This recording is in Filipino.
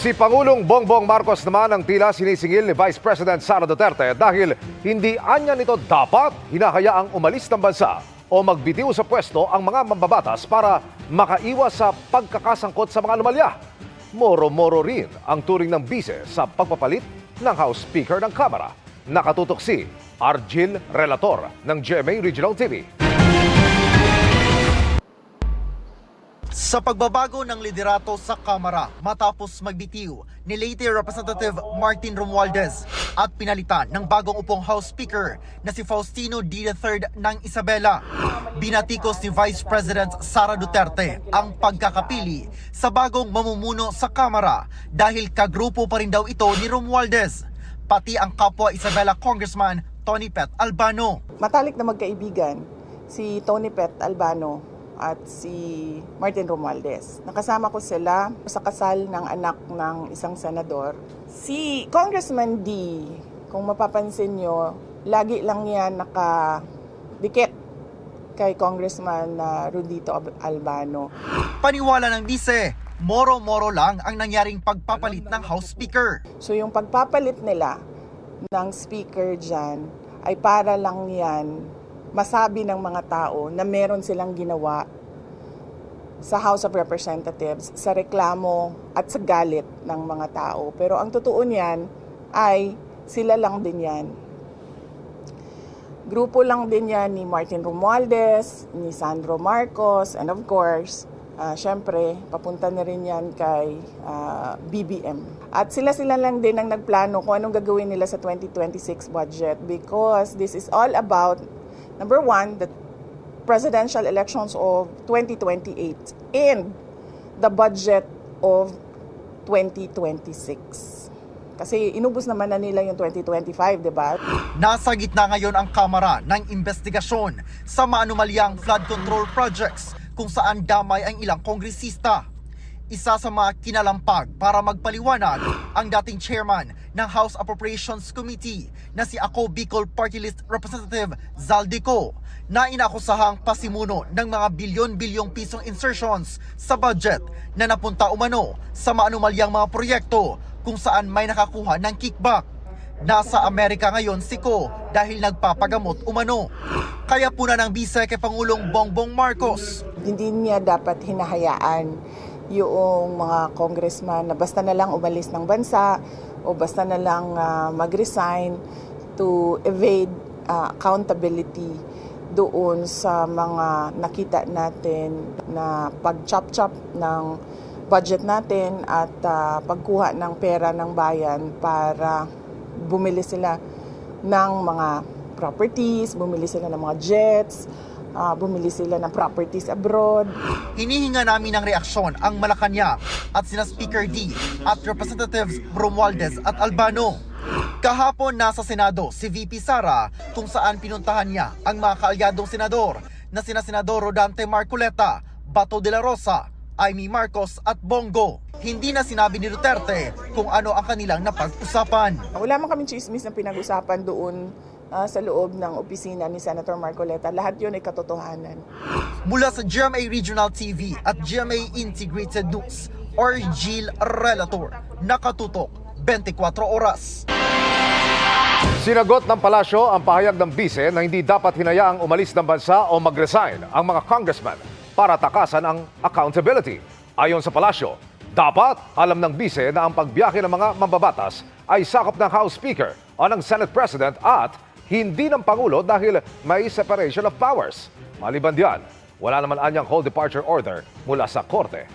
Si Pangulong Bongbong Marcos naman ang tila sinisingil ni Vice President Sara Duterte dahil hindi anya nito dapat hinahayaang umalis ng bansa o magbitiw sa pwesto ang mga mambabatas para makaiwas sa pagkakasangkot sa mga anomalya. Moro-moro rin ang turing ng bise sa pagpapalit ng House Speaker ng Kamara. Nakatutok si Argil Relator ng GMA Regional TV. Sa pagbabago ng liderato sa Kamara matapos magbitiw ni Leyte Representative Martin Romualdez at pinalitan ng bagong upong House Speaker na si Faustino D. III ng Isabela, binatikos ni Vice President Sara Duterte ang pagkakapili sa bagong mamumuno sa Kamara dahil kagrupo pa rin daw ito ni Romualdez, pati ang kapwa Isabela Congressman Tony Pet Albano. Matalik na magkaibigan si Tony Pet Albano at si Martin Romualdez. Nakasama ko sila sa kasal ng anak ng isang senador. Si Congressman D, kung mapapansin nyo, lagi lang yan nakadikit kay Congressman Rudito Albano. Paniwala ng bise, moro-moro lang ang nangyaring pagpapalit ng House Speaker. So yung pagpapalit nila ng speaker dyan ay para lang yan masabi ng mga tao na meron silang ginawa sa House of Representatives sa reklamo at sa galit ng mga tao. Pero ang totoo niyan ay sila lang din yan. Grupo lang din yan ni Martin Romualdez, ni Sandro Marcos, and of course, syempre, papunta na rin yan kay BBM. At sila lang din ang nagplano kung anong gagawin nila sa 2026 budget because this is all about number one, the presidential elections of 2028 and the budget of 2026. Kasi inubos naman na nila yung 2025, di ba? Nasa gitna ngayon ang Kamara ng investigasyon sa maanumalyang flood control projects kung saan damay ang ilang kongresista. Isa sa mga kinalampag para magpaliwanag ang dating chairman ng House Appropriations Committee na si Ako Bicol Party List Representative Zaldico na inakusahang pasimuno ng mga bilyon-bilyong pisong insertions sa budget na napunta umano sa maanumalyang mga proyekto kung saan may nakakuha ng kickback. Nasa Amerika ngayon si Ko dahil nagpapagamot umano. Kaya puna ng bise kay Pangulong Bongbong Marcos. Hindi niya dapat hinahayaan yung mga congressman na basta na lang umalis ng bansa o basta na lang mag-resign to evade accountability doon sa mga nakita natin na pag-chop-chop ng budget natin at pagkuha ng pera ng bayan para bumili sila ng mga properties, bumili sila ng mga jets, bumili sila ng properties abroad. Hinihinga namin ng reaksyon ang Malacanang at sina Speaker D at Representatives Romualdez at Albano. Kahapon nasa Senado si VP Sara kung saan pinuntahan niya ang mga kaalyadong senador na sina Senador Rodante Marcoleta, Bato de la Rosa, Amy Marcos at Bongo. Hindi na sinabi ni Duterte kung ano ang kanilang napag-usapan. Wala man kaming chismis na pinag-usapan doon sa loob ng opisina ni Senator Marcoleta. Lahat yun ay katotohanan. Mula sa GMA Regional TV at GMA Integrated News, Argil Relator, nakatutok 24 oras. Sinagot ng palasyo ang pahayag ng bise na hindi dapat hinayaang umalis ng bansa o mag-resign ang mga congressman para takasan ang accountability. Ayon sa palasyo, dapat alam ng bise na ang pagbiyahe ng mga mambabatas ay sakop ng House Speaker o ng Senate President at hindi ng Pangulo dahil may separation of powers. Maliban diyan, wala naman anyang whole departure order mula sa Korte.